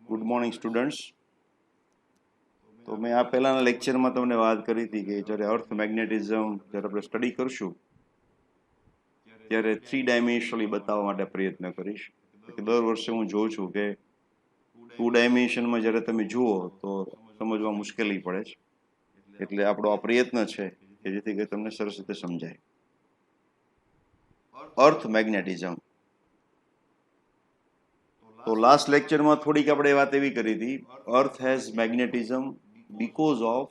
Good morning students. તો મેં આ પહેલાના લેક્ચરમાં તમને વાત કરી હતી કે જ્યારે અર્થ મેગ્નેટિઝમ જ્યારે આપણે સ્ટડી કરશું ત્યારે 3 ડાયમેન્શનલી બતાવવા માટે પ્રયત્ન કરીશ. કે દર વર્ષે હું જોઉં છું કે 2 ડાયમેન્શનમાં જ્યારે તમે જુઓ તો સમજવા મુશ્કેલી પડે છે. એટલે આપણો આ પ્રયત્ન છે કે જેથી કરી તમને સરસ રીતે સમજાય. અર્થ મેગ્નેટિઝમ. તો લાસ્ટ લેક્ચરમાં થોડીક આપણે વાત એવી કરી હતી, earth has magnetism because of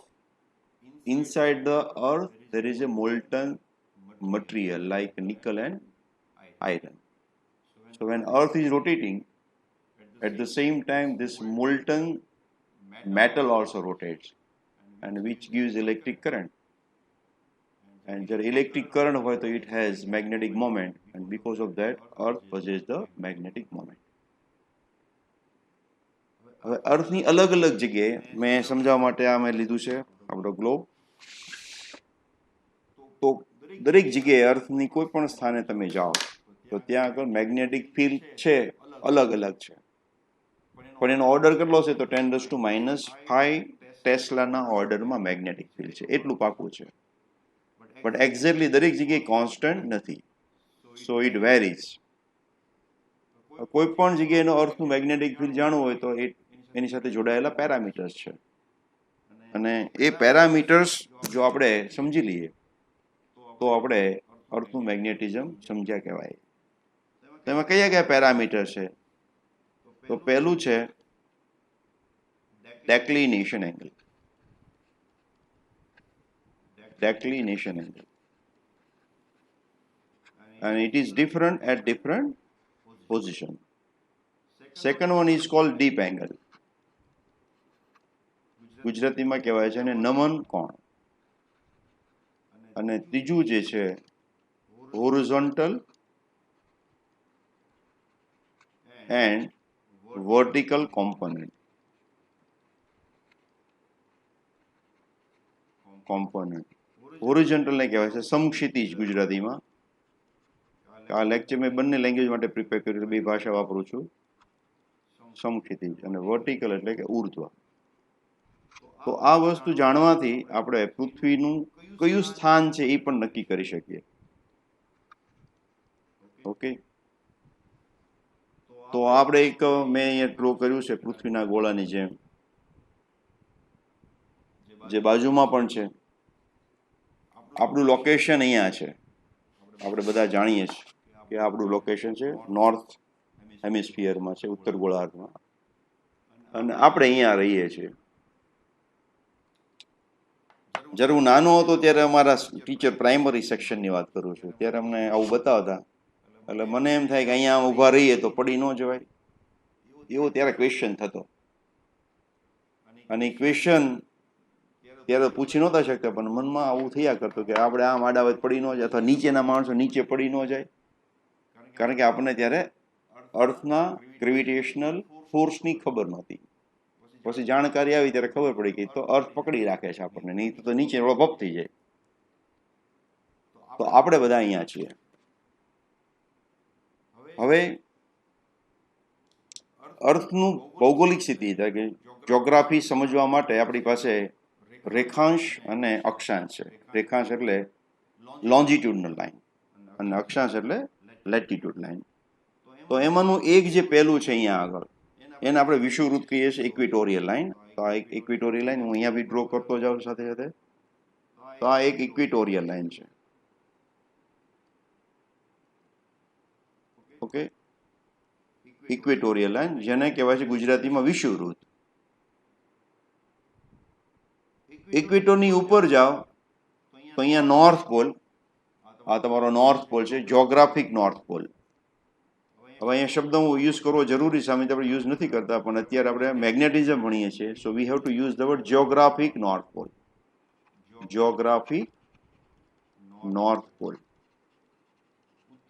inside the earth there is a molten material like nickel and iron. So when earth is rotating, at the same time this molten metal also rotates, and which gives electric current. And the electric current હોય તો it has magnetic moment, and because of that earth possesses the magnetic moment. હવે અર્થની અલગ અલગ જગ્યાએ મેં સમજાવવા માટે આ મેં લીધું છે આપણો ગ્લોબ. તો દરેક જગ્યાએ અર્થની કોઈ પણ સ્થાને તમે જાઓ તો ત્યાં આગળ મેગ્નેટિક ફિલ્ડ છે, અલગ અલગ છે, પણ એનો ઓર્ડર કેટલો છે તો 10⁻⁵ ટેસ્લાના ઓર્ડરમાં મેગ્નેટિક ફિલ્ડ છે, એટલું પાકું છે. બટ એક્ઝેક્ટલી દરેક જગ્યાએ કોન્સ્ટન્ટ નથી, સો ઇટ વેરીઝ. કોઈ પણ જગ્યાએનો અર્થનું મેગ્નેટિક ફિલ્ડ જાણવું હોય તો એની સાથે જોડાયેલા પેરામીટર્સ છે, અને એ પેરામીટર્સ જો આપણે સમજી લઈએ તો આપણે અર્થનું મેગ્નેટિઝમ સમજ્યા કહેવાય. તો એમાં કયા કયા પેરામીટર છે? તો પહેલું છે ડેક્લિનેશન angle. Declination angle, and it is different at different position. Second one is called deep angle. ગુજરાતીમાં કહેવાય છે એને નમન કોણ. અને ત્રીજું જે છે horizontal and vertical component. Horizontal ને કહેવાય છે સમક્ષિતિજ ગુજરાતીમાં. આ લેક્ચર મેં બંને લેંગ્વેજ માટે પ્રિપેર કર્યું, બે ભાષા વાપરું છું. સમક્ષિતિજ અને વર્ટિકલ એટલે કે ઉર્ધ્વ. તો આ વસ્તુ જાણવાથી આપણે પૃથ્વીનું કયું સ્થાન છે એ પણ નક્કી કરી શકીએ. ઓકે, તો આપણે એક મેં અહીંયા ડ્રો કર્યું છે પૃથ્વીના ગોળાની જેમ, જે બાજુમાં પણ છે. આપણું લોકેશન અહીંયા છે, આપણે બધા જાણીએ છીએ કે આપણું લોકેશન છે નોર્થ હેમિસ્ફિયરમાં છે, ઉત્તર ગોળાર્ધમાં, અને આપણે અહીંયા રહીએ છીએ. જ્યારે હું નાનો હતો ત્યારે અમારા ટીચર, પ્રાઇમરી સેક્શનની વાત કરું છું, ત્યારે અમને આવું બતાવતા, એટલે મને એમ થાય કે અહીંયા ઊભા રહીએ તો પડી ન જવાય, એવો ત્યારે ક્વેશ્ચન થતો. અને એ ક્વેશ્ચન ત્યારે પૂછી નહોતા શકતા, પણ મનમાં આવું થયા કરતું કે આપણે આમ આડાવત પડી ન જાય, અથવા નીચેના માણસો નીચે પડી ન જાય, કારણ કે આપણને ત્યારે અર્થના ગ્રેવિટેશનલ ફોર્સની ખબર નહોતી. પછી જાણકારી આવી ત્યારે ખબર પડી ગઈ તો અર્થ પકડી રાખે છે આપણને, નહીં તો નીચે ભપ થઈ જાય. તો આપણે બધા અહીંયા છીએ. હવે અર્થનું ભૌગોલિક સ્થિતિ એટલે કે જ્યોગ્રાફી સમજવા માટે આપણી પાસે રેખાંશ અને અક્ષાંશ છે. રેખાંશ એટલે લોન્જિટ્યુડનલ લાઈન અને અક્ષાંશ એટલે લેટિટ્યુડ લાઈન. તો એમાંનું એક જે પહેલું છે અહીંયા આગળ, એને આપણે વિષુવવૃત્ત કહીએ છીએ, ઇક્વિટોરિયલ લાઈન. તો આ એક ઇક્વિટોરિયલ લાઈન હું અહીંયા બી ડ્રો કરતો જાઉં સાથે સાથે. તો આ એક ઇક્વિટોરિયલ લાઈન છે. ઓકે, ઇક્વેટોરિયલ લાઈન, જેને કહેવાય છે ગુજરાતીમાં વિષુવવૃત્ત. ઇક્વેટોરની ઉપર જાઓ તો અહીંયા નોર્થ પોલ, આ તમારો નોર્થ પોલ છે, જ્યોગ્રાફિક નોર્થ પોલ. હવે અહીંયા શબ્દ હું યુઝ કરવો જરૂરી છે, સામે આપણે યુઝ નથી કરતા, પણ અત્યારે આપણે મેગ્નેટિઝમ ભણીએ છીએ, so we have to use the word geographic north pole. Geographic north pole,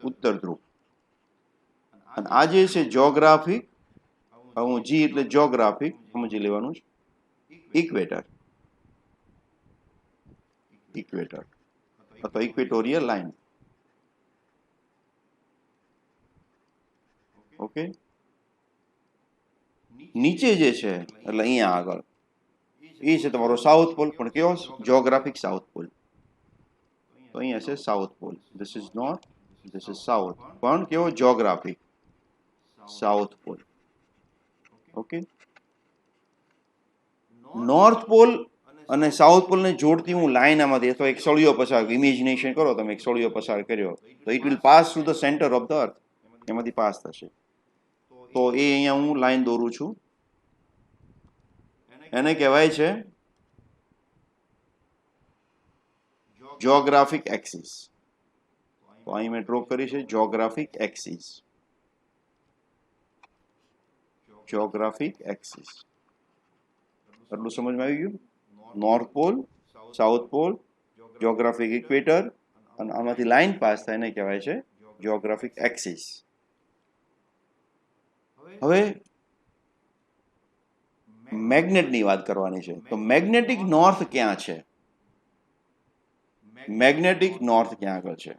ઉત્તર ધ્રુવ. અને આ જે છે જ્યોગ્રાફિક, હું જી એટલે જ્યોગ્રાફિક સમજી લેવાનું છે, ઇક્વેટર. ઇક્વેટર અથવા ઇક્વેટોરિયલ લાઈન. ઓકે, નીચે જે છે એટલે અહીંયા આગળ એ છે તમારો સાઉથ પોલ, પણ કેવો જ્યોગ્રાફિક સાઉથ પોલ. તો અહીંયા છે south pole, this is north, this is south, પણ કેવો geographic south pole. Okay, north pole અને સાઉથ પોલને જોડતી હું લાઈન આમાંથી અથવા એક સળિયો પસાર, ઇમેજિનેશન કરો તમે, એક સળિયો પસાર કર્યો તો it will pass through the centre of the earth, એમાંથી પાસ થશે. તો એ અહીંયા હું લાઈન દોરું છું, એને કહેવાય છે જ્યોગ્રાફિક એક્સિસ. તો અહીં મેં ડ્રો કરી છે જ્યોગ્રાફિક એક્સિસ, જ્યોગ્રાફિક એક્સિસ. એટલું સમજમાં આવી ગયું? North pole, south pole, geographic equator, અને આમાંથી લાઈન પાસ થાય એને કહેવાય છે જ્યોગ્રાફિક એક્સિસ. હવે મેગ્નેટની વાત કરવાની છે. તો મેગ્નેટિક નોર્થ ક્યાં છે? મેગ્નેટિક નોર્થ ક્યાં આગળ છે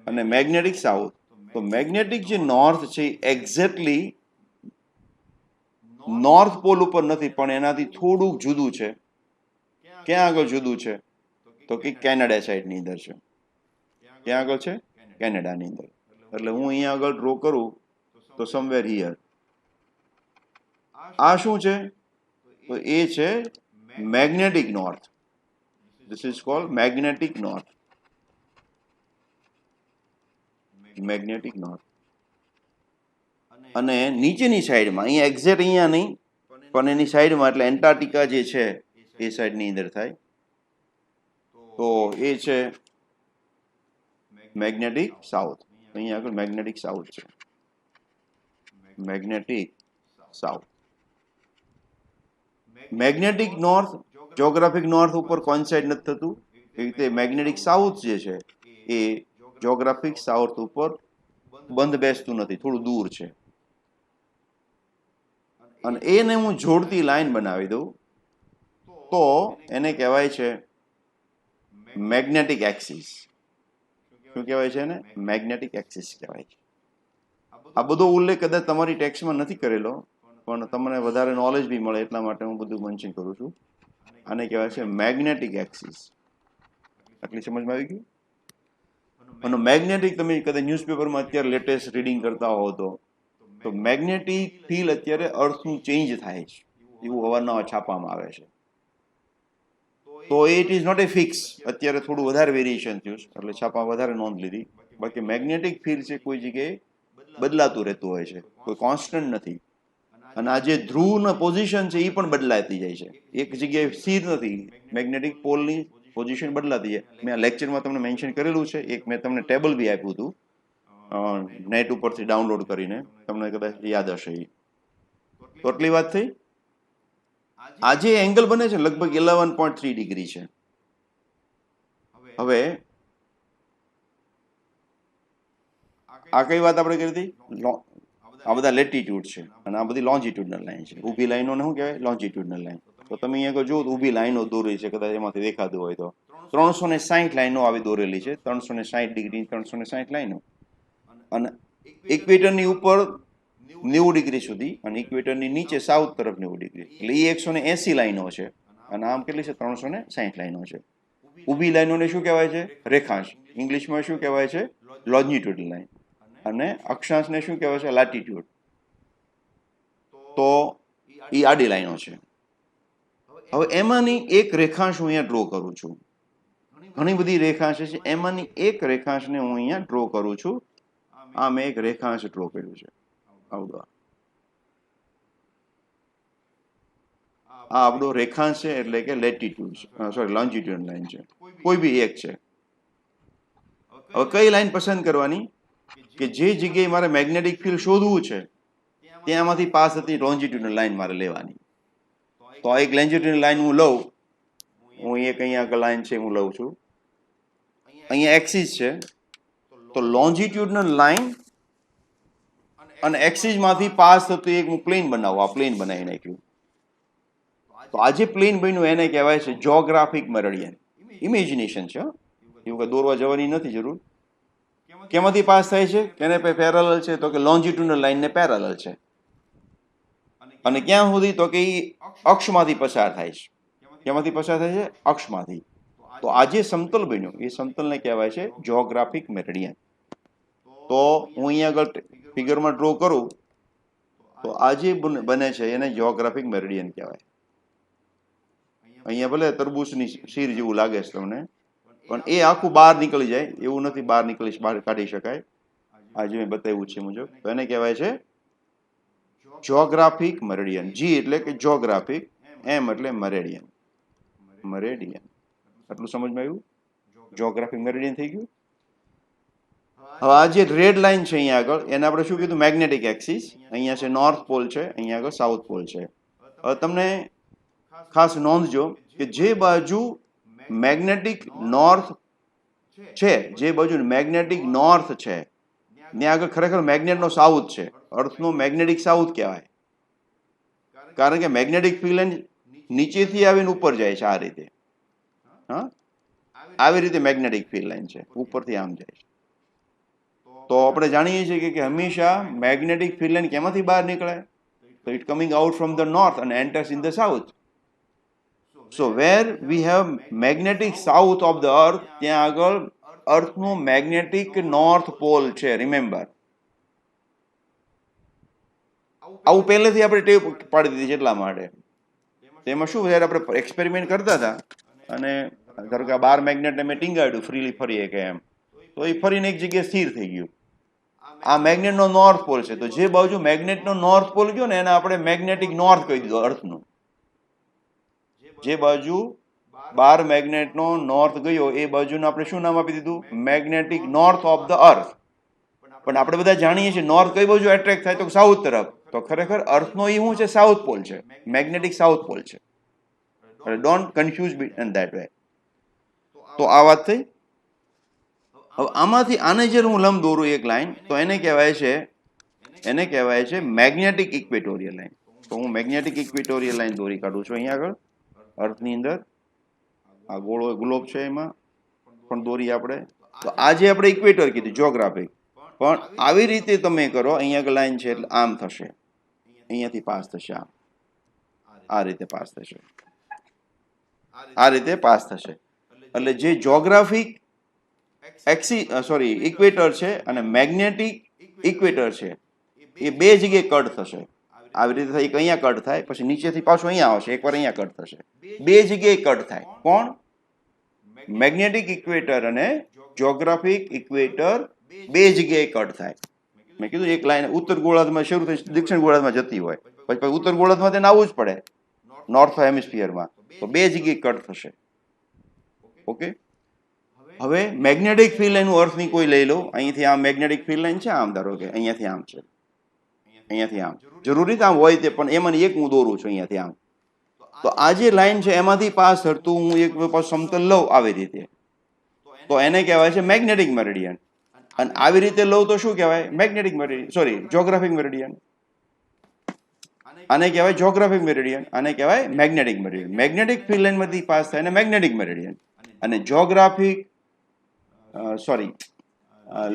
અને મેગ્નેટિક સાઉથ? તો મેગ્નેટિક જે નોર્થ છે એક્ઝેક્ટલી નોર્થ પોલ ઉપર નથી, પણ એનાથી થોડુંક જુદું છે. ક્યાં આગળ જુદું છે? તો કે કેનેડા સાઈડની અંદર છે. ક્યાં આગળ છે? કેનેડાની અંદર. એટલે હું અહીંયા આગળ ડ્રો કરું તો સમવેર હિયર. આ શું છે? તો એ છે magnetic north. This is called magnetic north. Magnetic north. અને નીચેની સાઈડમાં, અહીંયા એક્ઝેક્ટ અહીંયા નહીં, પણ એની સાઈડમાં, એટલે એન્ટાર્કટિકા જે છે એ સાઈડની અંદર થાય. તો એ છે મેગ્નેટિક સાઉથ. અહીંયા આગળ મેગ્નેટિક સાઉથ છે, magnetic south. Magnetic north geographic north ઉપર કોન્સાઇડ નથી થતું. એ રીતે મેગ્નેટિક સાઉથ જે છે એ જ્યોગ્રાફિક સાઉથ ઉપર બંધ બેસતું નથી, થોડું દૂર છે. અને એને હું જોડતી લાઈન બનાવી દઉં તો એને કહેવાય છે મેગ્નેટિક એક્સિસ. શું કહેવાય છે એને? મેગ્નેટિક એક્સિસ કહેવાય છે. આ બધો ઉલ્લેખ કદાચ તમારી ટેક્સ્ટમાં નથી કરેલો, પણ તમને વધારે નોલેજ બી મળે એટલા માટે હું બધું મેન્શન કરું છું. આને કહેવાય છે મેગ્નેટિક એક્સિસ. આટલી સમજમાં આવી ગયું? અને મેગ્નેટિક, તમે કદાચ ન્યૂઝપેપરમાં અત્યારે લેટેસ્ટ રીડિંગ કરતા હો તો મેગ્નેટિક ફિલ્ડ અત્યારે અર્થનું ચેન્જ થાય છે એવું અવારનવાર છાપવામાં આવે છે. તો it is not a fix. અત્યારે થોડું વધારે વેરિએશન થયું છે એટલે છાપા વધારે નોંધ લીધી. બાકી મેગ્નેટિક ફિલ્ડ છે કોઈ જગ્યાએ બદલાતું રહેતું હોય છે, કોઈ કોન્સ્ટન્ટ નથી. અને આ જે ધ્રુવના પોઝિશન છે એ પણ બદલાતી જાય છે, એક જગ્યાએ સ્થિર નથી. મેગ્નેટિક પોલની પોઝિશન બદલાતી જાય. મેં આ લેક્ચરમાં તમને મેન્શન કરેલું છે. એક મેં તમને ટેબલ બી આપ્યું હતું નેટ ઉપરથી ડાઉનલોડ કરીને, તમને કદાચ યાદ હશે. તો આટલી વાત થઈ. આ જે એંગલ બને છે લગભગ 11.3 ડિગ્રી છે. હવે આ કઈ વાત આપણે કરી હતી? આ બધા લેટિટ્યુડ છે અને આ બધી લોન્જિટ્યુડનલ લાઈન છે. ઊભી લાઈનોને શું કહેવાય? લોન્જિટ્યુડનલ લાઈન. તો તમે અહીંયા જો ઊભી લાઈનો દોરી છે, કદાચ એમાંથી દેખાતું હોય તો 360 લાઈનો આવી દોરેલી છે, 360 ડિગ્રી 360 લાઈનો. અને ઇક્વેટરની ઉપર 90 ડિગ્રી સુધી અને ઇક્વેટરની નીચે સાઉથ તરફ 90 ડિગ્રી, એટલે એ 180 લાઈનો છે. અને આમ કેટલી છે? 360 લાઈનો છે. ઊભી લાઈનોને શું કહેવાય છે? રેખાંશ. ઇંગ્લિશમાં શું કહેવાય છે? લોન્જિટ્યુડલ લાઈન. અને અક્ષાંશને શું કહેવાય છે? લેટિટ્યુડ. તો એ આડી લાઈનો છે. હવે એમાંની એક રેખાંશ હું અહીંયા ડ્રો કરું છું. ઘણી બધી રેખાંશ છે, એમાંની એક રેખાંશને હું અહીંયા ડ્રો કરું છું. આ મેં એક રેખાંશ ડ્રો કર્યું છે. આ આપણો રેખાંશ છે, એટલે કે લેટિટ્યુડ છે, સોરી લોન્જિટ્યુડ લાઈન છે. કોઈ બી એક છે. હવે કઈ લાઈન પસંદ કરવાની કે જે જગ્યાએ મારે મેગ્નેટિક ફિલ્ડ શોધવું છે ત્યાંમાંથી પાસ થતી લોન્જિટ્યુડલ લાઈન મારે લેવાની. તો આ એક લોન્જિટ્યુડલ લાઈન હું લઉં. હું એક અહીંયા લાઈન છે હું લઉં છું. અહીંયા એક્સિસ છે, તો લોન્જિટ્યુડનલ લાઈન અને એક્સિસમાંથી પાસ થતું એક હું પ્લેન બનાવું. આ પ્લેન બનાવી નાખ્યું. તો આ જે પ્લેન બન્યું એને કહેવાય છે જ્યોગ્રાફિક મેરિડિયન. ઇમેજિનેશન છે, એવું કંઈ દોરવા જવાની નથી જરૂર. કેમાંથી પાસ થાય છે? કેને પેરેલલ છે? તો કે લોન્જિટ્યુડનલ લાઈનને પેરેલલ છે. અને ક્યાં સુધી તો કે એ અક્ષમાંથી પસાર થાય છે. ક્યાંમાંથી પસાર થાય છે? અક્ષમાંથી. તો આ જે સમતલ બન્યું એ સમતલને કહેવાય છે જોગ્રાફિક મેરિડિયન. તો હું અહીંયા આગળ ફિગરમાં ડ્રો કરું તો આ જે બને છે એને જોગ્રાફિક મેરિડિયન કહેવાય. અહીંયા ભલે તરબૂચની શીર જેવું લાગે છે તમને, પણ એ આખું બહાર નીકળી જાય એવું નથી. બહાર કાઢી શકાય. આજે મેં બતાવ્યું છે મુજબ. તો એને કહેવાય છે જોગ્રાફિક મેરિડિયન. જી એટલે કે જોગ્રાફિક, એમ એટલે મેરિડિયન. મેરિડિયન આટલું સમજમાં આવ્યું? જોગ્રાફિક મેરિડિયન થઈ ગયું. હવે આ જે રેડ લાઇન છે અહીંયા આગળ એને આપણે શું કીધું? Magnetic axis. અહીંયા છે નોર્થ પોલ છે, અહીંયા આગળ સાઉથ પોલ છે. હવે તમને ખાસ નોંધજો કે જે બાજુ મેગ્નેટિક નોર્થ છે, જે બાજુ મેગ્નેટિક નોર્થ છે ત્યાં આગળ ખરેખર મેગ્નેટનો સાઉથ છે. અર્થનો મેગ્નેટિક સાઉથ કહેવાય. કારણ કે મેગ્નેટિક ફિલ્ડ લાઇન નીચેથી આવીને ઉપર જાય છે આ રીતે. હા, આવી રીતે મેગ્નેટિક ફિલ્ડ લાઇન છે, ઉપરથી આમ જાય છે. તો આપણે જાણીએ છીએ કે હંમેશા મેગ્નેટિક ફિલ્ડ લાઇન કેમાંથી બહાર નીકળે? તો it coming out from the north and enters in the south. So where we have magnetic south of the earth, ત્યાં આગળ અર્થનો મેગ્નેટિક નોર્થ પોલ છે. રિમેમ્બર, આવું પહેલેથી આપણે ટેવ પાડી દીધી છે. એટલા માટે તેમાં શું, જ્યારે આપણે એક્સપેરિમેન્ટ કરતા હતા અને ધારો કે આ 12 મેગ્નેટને મેં ટીંગાડ્યું ફ્રીલી ફરીએ કે એમ, તો એ ફરીને એક જગ્યાએ સ્થિર થઈ ગયું. આ મેગ્નેટનો નોર્થ પોલ છે. તો જે બાજુ મેગ્નેટનો નોર્થ પોલ ગયો ને એને આપણે મેગ્નેટિક નોર્થ કહી દીધો અર્થનું. જે બાજુ 12 મેગ્નેટનો નોર્થ ગયો એ બાજુને આપણે શું નામ આપી દીધું? Magnetic north of the earth. પણ આપણે બધા જાણીએ છીએ નોર્થ કઈ બાજુ એટ્રેક્ટ થાય? તો સાઉથ તરફ. તો ખરેખર અર્થનો એ શું છે? સાઉથ પોલ છે, મેગ્નેટિક સાઉથ પોલ છે. Don't confuse in that way. તો આ વાત થઈ. હવે આમાંથી આને જે હું લંબ દોરું એક લાઈન, તો એને કહેવાય છે મેગ્નેટિક ઇક્વેટોરિયલ લાઈન. તો હું મેગ્નેટિક ઇક્વેટોરિયલ લાઈન દોરી કાઢું છું અહીંયા આગળ અર્થની અંદર. આ ગોળો ગ્લોબ છે એમાં પણ દોરી આપણે. તો આ જે આપણે ઇક્વેટર કીધું જોગ્રાફિક, પણ આવી રીતે તમે કરો. અહીંયા આગળ લાઈન છે એટલે આમ થશે, અહીંયાથી પાસ થશે, આમ આ રીતે પાસ થશે, આ રીતે પાસ થશે. એટલે જે જોગ્રાફિક ઇક્વેટર છે અને મેગ્નેટિક ઇક્વેટર છે એ બે જગ્યાએ કટ થશે. આવી રીતે થાય, એક અહીંયા કટ થાય, પછી નીચેથી પાછું અહીંયા આવશે, એકવાર અહીંયા કટ થશે. બે જગ્યાએ કટ થાય. કોણ? મેગ્નેટિક ઇક્વેટર અને જોગ્રાફિક ઇક્વેટર બે જગ્યાએ કટ થાય. મેં કીધું એક લાઈન ઉત્તર ગોળાર્ધમાં શરૂ થઈ દક્ષિણ ગોળાર્ધમાં જતી હોય, પછી ઉત્તર ગોળાર્ધમાં તેને આવવું જ પડે નોર્થ હેમિસ્ફિયરમાં. તો બે જગ્યાએ કટ થશે. ઓકે. હવે મેગ્નેટિક ફિલ્ડ લાઈનનું અર્થની કોઈ લઈ લો. અહીંથી આમ મેગ્નેટિક ફિલ્ડ લાઈન છે, આમ ધારો કે અહીંયાથી આમ છે, અહીંયાથી આમ. જરૂરી આમ હોય તે, પણ એમાંની એક હું દોરું છું અહીંયાથી આમ. તો આ જે લાઈન છે એમાંથી પાસ થતું હું એક સમતલ લઉં આવી રીતે, તો એને કહેવાય છે મેગ્નેટિક મેરિડિયન. અને આવી રીતે લઉં તો શું કહેવાય? Magnetic meridian, geographic meridian. આને કહેવાય જોગ્રાફિક મેરિડિયન, આને કહેવાય મેગ્નેટિક મેરિડિયન. મેગ્નેટિક ફિલ્ડ લાઈનમાંથી પાસ થાય ને મેગ્નેટિક મેરિડિયન, અને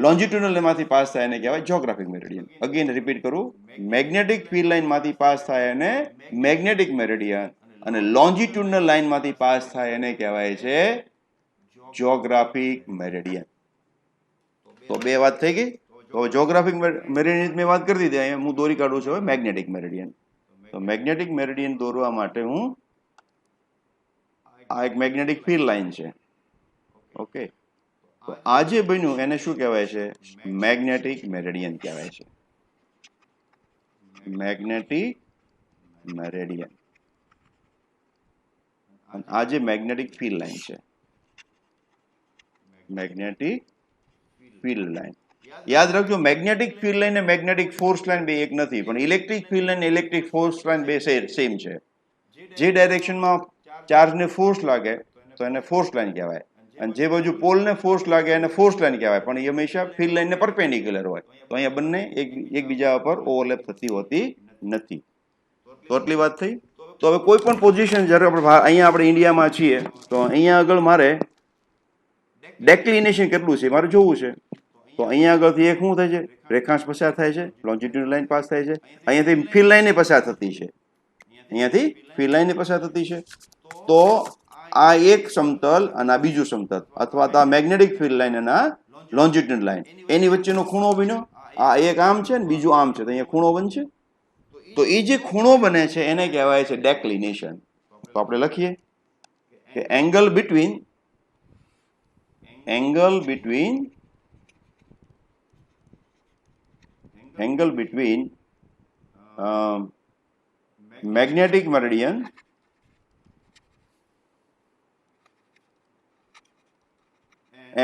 લોન્જિટ્યુડનલ માંથી પાસ થાય એને કહેવાય જોગ્રાફિક મેરિડિયન. અગેન રિપીટ કરું, મેગ્નેટિક ફિલ્ડ લાઈનમાંથી પાસ થાય એને મેગ્નેટિક મેરિડિયન, અને લોન્જિટ્યુડનલ લાઈનમાંથી પાસ થાય એને કહેવાય છે જોગ્રાફિક મેરિડિયન. તો બે વાત થઈ ગઈ. તો જોગ્રાફિક મેરિડિયન મેં વાત કરી દીધી. અહીંયા હું દોરી કાઢું છું મેગ્નેટિક મેરિડિયન. તો મેગ્નેટિક મેરિડિયન દોરવા માટે હું આ એક મેગ્નેટિક ફિલ્ડ લાઈન છે. ઓકે. તો આ જે બન્યું એને શું કહેવાય છે? મેગ્નેટિક મેરિડિયન કહેવાય છે. Magnetic meridian. અને આ જે મેગ્નેટિક ફિલ્ડ લાઈન છે, મેગ્નેટિક ફિલ્ડ લાઈન. યાદ રાખજો, મેગ્નેટિક ફિલ્ડ લાઈન અને મેગ્નેટિક ફોર્સ લાઈન બે એક નથી, પણ electric field line electric force line બે સેમ છે. જે ડાયરેક્શનમાં ચાર્જને ફોર્સ લાગે તો એને ફોર્સ લાઈન કહેવાય, અને જે બાજુ પોલને ફોર્સ લાગે એને ફોર્સ લાઈન કહેવાય. પણ એ હંમેશા ફિલ્ડ લાઈનને પરપેન્ડિક્યુલર હોય. તો અહીંયા બંને એકબીજા પર ઓવરલેપ થતી હોતી નથી. તો આટલી વાત થઈ. તો હવે કોઈ પણ પોઝિશન જ્યારે અહીંયા આપણે ઇન્ડિયામાં છીએ, તો અહીંયા આગળ મારે ડેક્લિનેશન કેટલું છે મારે જોવું છે. તો અહીંયા આગળથી એક શું થાય છે, રેખાંશ પસાર થાય છે, લોન્જિટ્યુડ લાઈન પાસ થાય છે, અહીંયાથી ફિલ લાઈન પસાર થતી છે, અહીંયાથી ફિલ લાઈન પસાર થતી છે. તો આ એક સમતલ અને આ બીજું સમતલ, અથવા તો આ મેગ્નેટિક ફિલ્ડ લાઈન અને આ લોન્જિટ્યુડ લાઈન, એની વચ્ચેનો ખૂણો બન્યો. આ એક આમ છે ને બીજું આમ છે, તો અહીંયા ખૂણો બનશે. તો એ જે ખૂણો બને છે એને કહેવાય છે ડેક્લિનેશન. તો આપણે લખીએ કે angle between magnetic meridian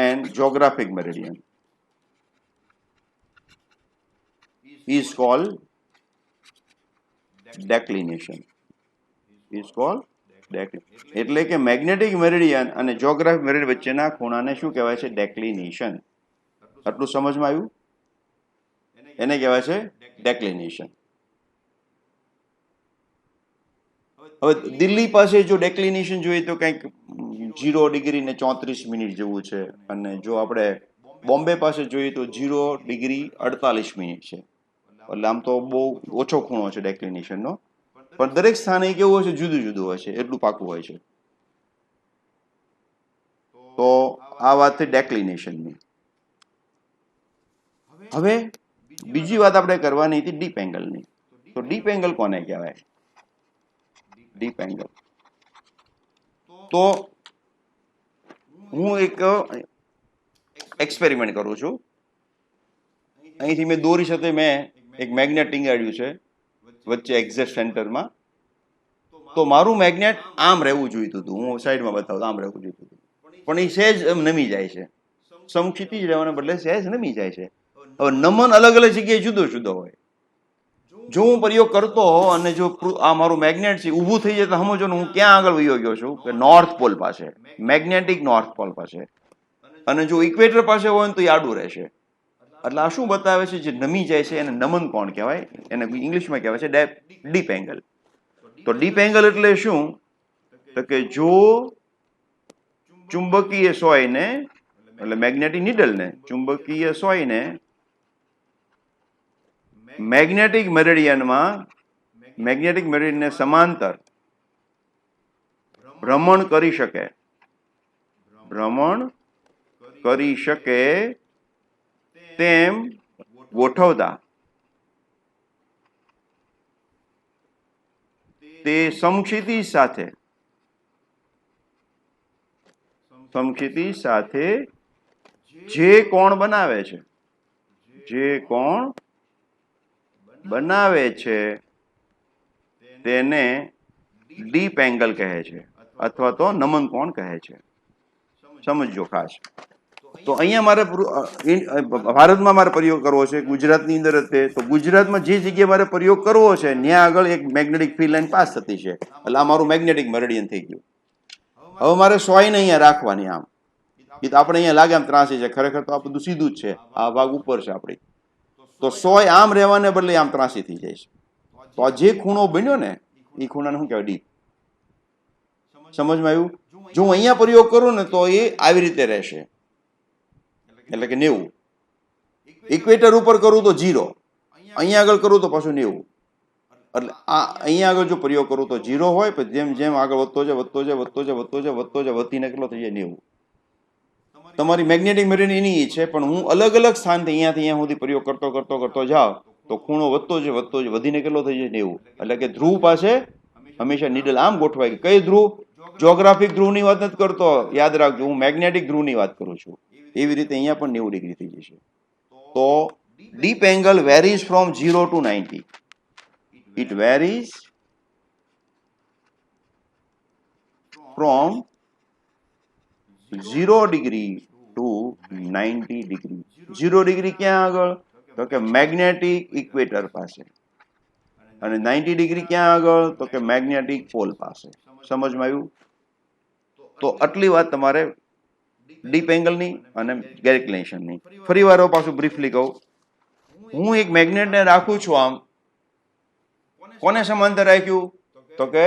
and geographic meridian is called declination. એટલે કે મેગ્નેટિક મેરિડિયન અને જ્યોગ્રાફિક મેરિડિયન વચ્ચેના ખૂણાને શું કહેવાય છે? ડેક્લિનેશન. આટલું સમજમાં આવ્યું? એને કહેવાય છે ડેક્લિનેશન. હવે દિલ્હી પાસે જો ડેક્લિનેશન જોઈએ તો કંઈક 0 ડિગ્રી ને 34 મિનિટ જેવું છે, અને જો આપણે બોમ્બે પાસે જોઈએ તો 0 ડિગ્રી 48 મિનિટ છે. એટલે આમ તો બહુ ઓછો ખૂણો છે ડેક્લિનેશનનો, પણ દરેક સ્થાને કેવું હોય છે? જુદું જુદું હોય છે, એટલું પાકું હોય છે. તો આ વાત થઈ ડેક્લિનેશનની. હવે બીજી વાત આપણે કરવાની હતી ડીપ એંગલની. તો ડીપ એંગલ કોને કહેવાય? ડીપ એંગલ તો હું એક એક્સપેરિમેન્ટ કરું છું. અહીંથી મેં દોરી સાથે મેં એક મેગ્નેટ ટીંગાડ્યું છે વચ્ચે એક્ઝેક્ટ સેન્ટરમાં. તો મારું મેગ્નેટ આમ રહેવું જોઈતું હતું, હું સાઈડમાં બતાવું આમ રહેવું જોઈતું હતું, પણ એ સહેજ નમી જાય છે. સમક્ષિતિજ રહેવાને બદલે સહેજ નમી જાય છે. હવે નમન અલગ અલગ જગ્યાએ જુદો જુદો હોય. જો હું પ્રયોગ કરતો હોઉં અને જો આ મારું મેગ્નેટ છે ઊભું થઈ જાય તો સમજો ને હું ક્યાં આગળ વયો ગયો છું? કે નોર્થ પોલ પાસે, મેગ્નેટિક નોર્થ પોલ પાસે. અને જો ઇક્વેટર પાસે હોય ને તો એ આડું રહેશે. એટલે આ શું બતાવે છે? જે નમી જાય છે એને નમન કોણ કહેવાય? એને ઇંગ્લિશમાં કહેવાય છે ડીપ એંગલ. તો ડીપ એંગલ એટલે શું? તો કે જો ચુંબકીય સોયને, એટલે મેગ્નેટિક નીડલને, ચુંબકીય સોયને મેગ્નેટિક મેરિડિયનને સમાંતર ભ્રમણ કરી શકે તેમ ગોઠવતા તે સમક્ષિતિજ સાથે જે કોણ બનાવે છે તેને ડીપ એંગલ કહે છે, અથવા તો નમન કોણ કહે છે. સમજો ખાસ. તો અહીંયા મારે ભારતમાં મારે પ્રયોગ કરવો છે, ગુજરાતની અંદર જ તે. તો ગુજરાતમાં જે જગ્યાએ મારે પ્રયોગ કરવો છે ત્યાં આગળ એક મેગ્નેટિક ફિલ્ડ લાઈન પાસ થતી છે, એટલે આ મારું મેગ્નેટિક મેરિડિયન થઈ ગયું. હવે મારે સોયને અહીંયા રાખવાની. આમ એ તો આપણે અહીંયા લાગે આમ ત્રાસી છે, ખરેખર તો આ બધું સીધું જ છે, આ ભાગ ઉપર છે આપણી. તો સોય આમ રહેવાને બદલે આમ ત્રાસી થઈ જાય છે. તો આ જે ખૂણો બન્યો ને એ ખૂણાને શું કહેવાય? ડીપ. સમજમાં આવ્યું? જો હું અહીંયા પ્રયોગ કરું ને તો એ આવી રીતે રહેશે, એટલે કે 90. ઇક્વેટર ઉપર કરું તો 0, અહીંયા આગળ કરું તો પાછું 90. એટલે આ અહીંયા આગળ જો પ્રયોગ કરું તો 0 હોય, પછી જેમ જેમ આગળ વધતો જાય વધતીને કેટલો થઈ જાય? 90. તમારી મેગ્નેટિક મેરિડિયન એની છે, પણ હું અલગ અલગ સ્થાનથી અહીંયાથી અહીંયા સુધી પ્રયોગ કરતો જાવ તો ખૂણો વધતો જાય વધીને કેટલો થઈ જાય? 90. એટલે કે ધ્રુવ પાસે હંમેશા નીડલ આમ ગોઠવાય. કઈ ધ્રુવ? જ્યોગ્રાફિક ધ્રુવની વાત નથી કરતો, યાદ રાખજો, હું મેગ્નેટિક ધ્રુવની વાત કરું છું. એવી રીતે અહીંયા પણ 90 ડિગ્રી થઈ જશે. તો deep angle varies from 0 to 90. It varies from 0 degree to 90 degree. 0 degree ક્યાં આગળ? તો કે મેગ્નેટિક ઇક્વેટર પાસે. અને 90 ડિગ્રી ક્યાં આગળ? તો કે મેગ્નેટિક પોલ પાસે. સમજમાં આવ્યું? તો આટલી વાત તમારે ડીપ એંગલની અને ડેક્લિનેશનની. ફરી વાર પાછું બ્રીફલી કહું. હું એક મેગ્નેટને રાખું છું આમ, કોને સમાંતર રાખ્યું? તો કે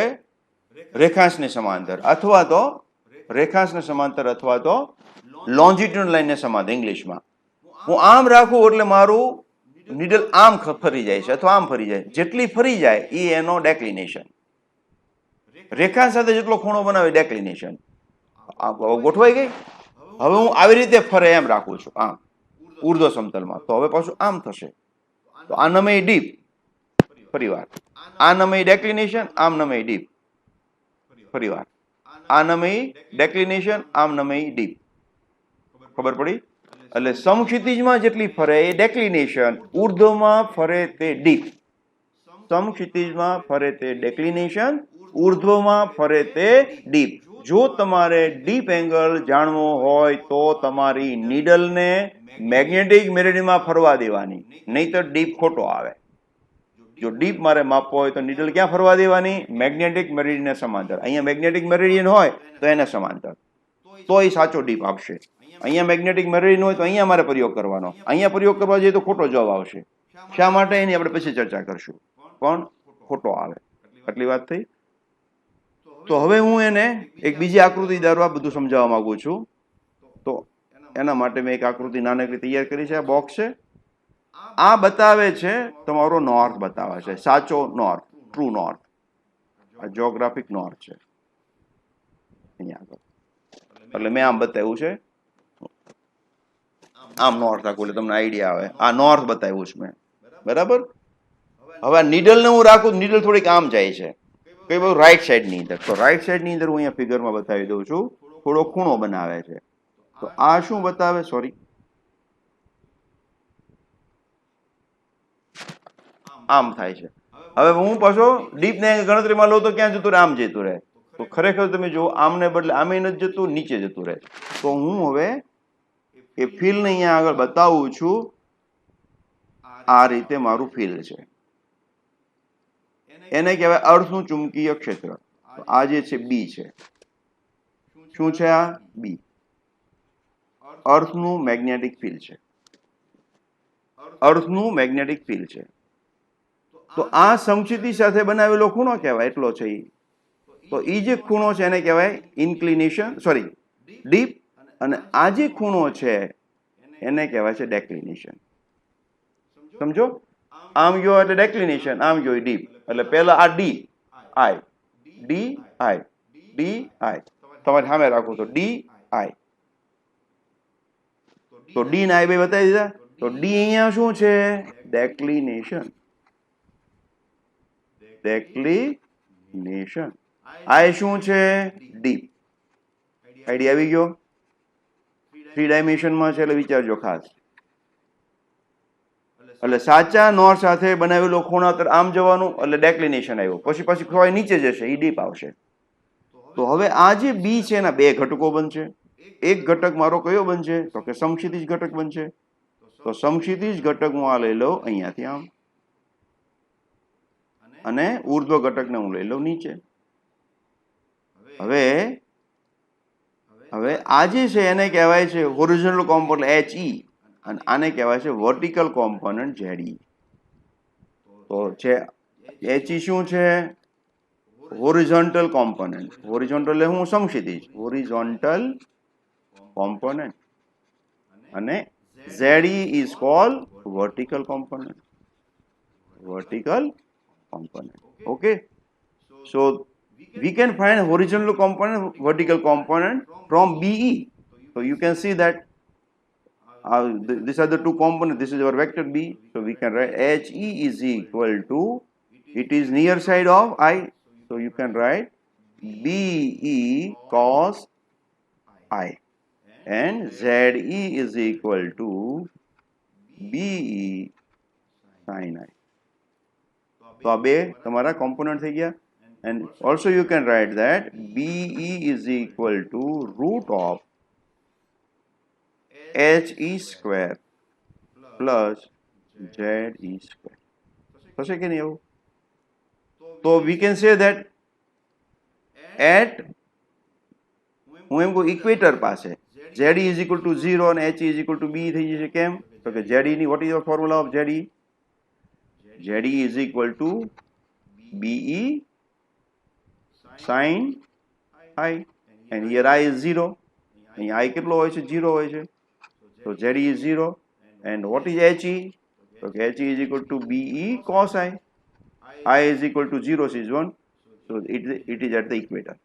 રેખાંશને સમાંતર, અથવા તો લોન્જિટ્યુડ લાઈનને સમાંતર ઇંગ્લિશમાં. હું આમ રાખું એટલે મારું નીડલ આમ ફરી જાય છે અથવા આમ ફરી જાય, જેટલી ફરી જાય એ એનો ડેક્લિનેશન. રેખાંશ સાથે જેટલો ખૂણો બનાવે ડેક્લિનેશન. આ ગોઠવાઈ ગઈ. હવે હું આવી રીતે ફરે એમ રાખું છું, આમ ઉર્ધ્વ સમતલમાં, તો હવે પાછું આમ થશે. તો આ નમે ડીપ ફરીવાર, આ નમે ડેક્લિનેશન, આમ નમે ડીપ ફરીવાર, આ નમે ડેક્લિનેશન, આમ નમે ડીપ. ખબર પડી? એટલે સમક્ષિતિજમાં જેટલી ફરે એ ડેક્લિનેશન, ઉર્ધ્વમાં ફરે તે ડીપ. સમક્ષિતિજમાં ફરે તે ડેક્લિનેશન, ઉર્ધ્વમાં ફરે તે ડીપ. જો તમારે ડીપ એંગલ જાણવો હોય તો તમારી નીડલને મેગ્નેટિક મેરિડિયનમાં ફરવા દેવાની, નહીતર ડીપ ખોટો આવે. જો ડીપ મારે માપવો હોય તો નીડલ ક્યાં ફરવા દેવાની? મેગ્નેટિક મેરિડિયનને સમાંતર. અહીંયા મેગ્નેટિક મેરિડિયન હોય તો એને સમાંતર, તો એ સાચો ડીપ આપશે. અહીંયા મેગ્નેટિક મેરિડિયન હોય તો અહીંયા મારે પ્રયોગ કરવાનો, અહીંયા પ્રયોગ કરવા જઈએ તો ખોટો જવાબ આવશે. શા માટે એની આપણે પછી ચર્ચા કરશું, પણ ખોટો આવે. આટલી વાત થઈ. તો હવે હું એને એક બીજી આકૃતિ દ્વારા બધું સમજાવવા માંગુ છું. તો એના માટે મેં એક આકૃતિ નાનકડી તૈયાર કરી છે. આ બોક્સ છે, આ બતાવે છે તમારો નોર્થ, બતાવે છે સાચો નોર્થ, ટ્રુ નોર્થ. આ જ્યોગ્રાફિક નોર્થ છે અહીંયા આગળ. એટલે મેં આમ બતાવ્યું છે, આમ નોર્થ રાખું એટલે તમને આઈડિયા આવે. આ નોર્થ બતાવ્યું છે મેં, બરાબર. હવે આ નીડલને હું રાખું, નીડલ થોડીક આમ જાય છે, કઈ બધું રાઈટ સાઈડની અંદર. તો રાઈટ સાઈડની અંદર હું અહીંયા ફિગરમાં બતાવી દઉં છું, થોડો ખૂણો બનાવે છે. તો આ શું બતાવે? સોરી, આમ થાય છે. હવે હું પાછો ડીપને ગણતરીમાં લઉં તો ક્યાં જતું રહે? આમ જતું રહે. તો ખરેખર તમે જુઓ, આમને બદલે આમે નથી જતું, નીચે જતું રહે. તો હું હવે એ ફિલ્ડને અહીંયા આગળ બતાવું છું. આ રીતે મારું ફિલ્ડ છે, એને કહેવાય અર્થનું ચુંબકીય ક્ષેત્ર. આ જે છે બી છે. શું છે આ? બી. અર્થનું મેગ્નેટિક ફિલ્ડ છે, અર્થનું મેગ્નેટિક ફિલ્ડ છે. તો આ સમક્ષિતિ સાથે બનાવેલો ખૂણો કહેવાય, એટલો છે એ. તો એ જે ખૂણો છે એને કહેવાય ઇન્ક્લિનેશન, સોરી ડીપ. અને આ જે ખૂણો છે એને કહેવાય છે ડેક્લિનેશન. સમજો? આમ ગયો એટલે ડેક્લિનેશન, આમ ગયો ડીપ. એટલે પહેલા આ D I, D I, D I તમારે સામે રાખો તો ડી આઈ. તો ડી ને આઈ બે બતાવી દીધા. તો ડી અહીંયા શું છે? ડેક્લિનેશન, ડેક્લિનેશન. આઈ શું છે? ડીપ. આઈડિયા આવી ગયો? 3 ડાયમેન્શનમાં છે એટલે વિચારજો ખાસ. એટલે સાચા નોર્થ સાથે બનાવેલો ખૂણો આમ જવાનું એટલે ડેક્લિનેશન આવ્યું, પછી પછી ખોવાય નીચે જશે, એ ડીપ આવશે. તો હવે આ જે બી છે એના બે ઘટકો બનશે. એક ઘટક મારો કયો બનશે? તો કે સમક્ષિતિજ ઘટક બનશે. તો સમક્ષિતિજ ઘટક હું આ લઈ લઉં અહીંયાથી આમ, અને ઉર્ધ્વ ઘટકને હું લઈ લઉં નીચે. હવે આ જે છે એને કહેવાય છે હોરિઝોન્ટલ કોમ્પોનન્ટ HE, અને આને કહેવાય છે વર્ટિકલ કોમ્પોનન્ટ ZE. તો છે HE શું છે? Horizontal component. હોરિઝોન્ટલ એટલે હું સમક્ષિતિજ, હોરિઝોન્ટલ કોમ્પોનન્ટ. અને ZE is called vertical component, vertical component. Okay, so we can find horizontal component, vertical component from BE. So you can see that these are the two components. This is our vector B. So we can write HE is equal to, it is near side of I. So you can write BE cos I, and ZE is equal to BE sin I. તો આ બે તમારા component થઈ ગયા. And also you can write that BE is equal to root of HE square plus ZE square. થશે કે નહીં એવું? તો we can say that at, હું એમ કહું ઇક્વેટર પાસે ZE is equal to 0 અને HE is equal to B થઈ જશે. કેમ? તો કે ZE ની, what is the formula of ZE? ZE is equal to BE sin I, and here I is 0. અહીંયા I કેટલો હોય છે? 0 હોય છે. તો ZE is 0, And what is HE? So HE is equal to BE cos I. I is equal to 0 is 1. So it is at the equator.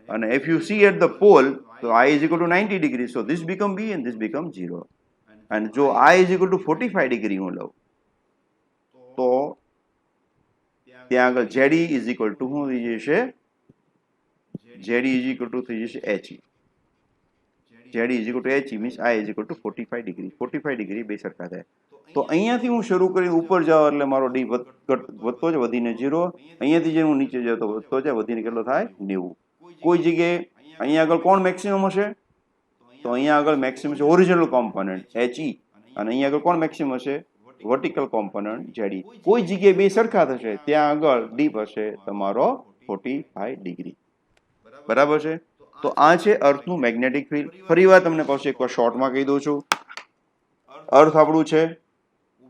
And if you see at the pole, so I is equal to 90 degrees. So this become B and this becomes 0. And જો I is equal to 45 degree હું લઉં તો ત્યાં આગળ ZE is equal to શું થઈ જશે? ZE is equal to થઈ જશે HE. ZE is equal to HE means I is equal to 45 degree. 45 degree બે સરખા થાય. તો અહીંયાથી હું શરૂ કરીને ઉપર જાઉં એટલે મારો ડી વધતો જ વધીને 0. અહીંયાથી જે હું નીચે જાઉં તો વધતો જાય વધીને કેટલો થાય? 90. કોઈ જગ્યાએ અહીંયા આગળ કોણ મેક્સિમમ હશે? તો અહીંયા આગળ મેક્સિમમ છે ઓરિજિનલ કોમ્પોનન્ટ HE અને અહીંયા આગળ કોણ મેક્સિમમ હશે? Vertical component ZE. કોઈ જગ્યાએ બે સરખા થશે ત્યાં આગળ ડીપ હશે તમારો 45 ડિગ્રી. બરાબર છે? તો આ છે અર્થનું મેગ્નેટિક ફિલ્ડ. ફરીવાર તમને પાછું એકવાર શોર્ટમાં કહી દઉં છું. અર્થ આપણું છે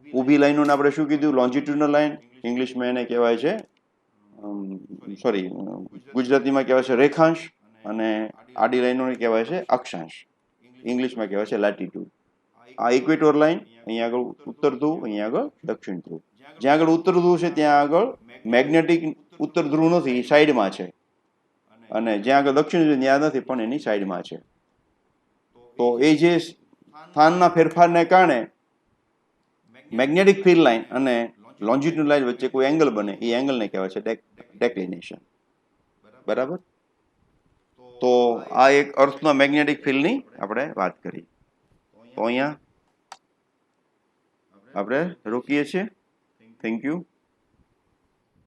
ઊભી લાઈનોને આપણે શું કીધું? લોન્જિટ્યુડનલ લાઈન. ઇંગ્લિશમાં એને કહેવાય છે ગુજરાતીમાં કહેવાય છે રેખાંશ અને આડી લાઈનોને કહેવાય છે અક્ષાંશ. ઇંગ્લિશમાં કહેવાય છે લેટિટ્યુડ. આ ઇક્વેટોર લાઈન, અહીંયા આગળ ઉત્તર ધ્રુવ, અહીંયા આગળ દક્ષિણ ધ્રુવ. જ્યાં આગળ ઉત્તર ધ્રુવ છે ત્યાં આગળ મેગ્નેટિક ઉત્તર ધ્રુવ નથી, એ સાઈડમાં છે. અને જ્યાં આગળ દક્ષિણ ધ્રુવ ત્યાં નથી પણ એની સાઈડમાં છે. તો એ જે સ્થાનના ફેરફારને કારણે મેગ્નેટિક ફિલ્ડ લાઈન અને લોન્જિટ્યુડ લાઈન વચ્ચે કોઈ એંગલ બને, એ એંગલને કહેવાય છે ડેક્લિનેશન. બરાબર? તો આ એક અર્થના મેગ્નેટિક ફિલ્ડની આપણે વાત કરી. તો અહીંયા આપણે રોકીએ છીએ. Thank you.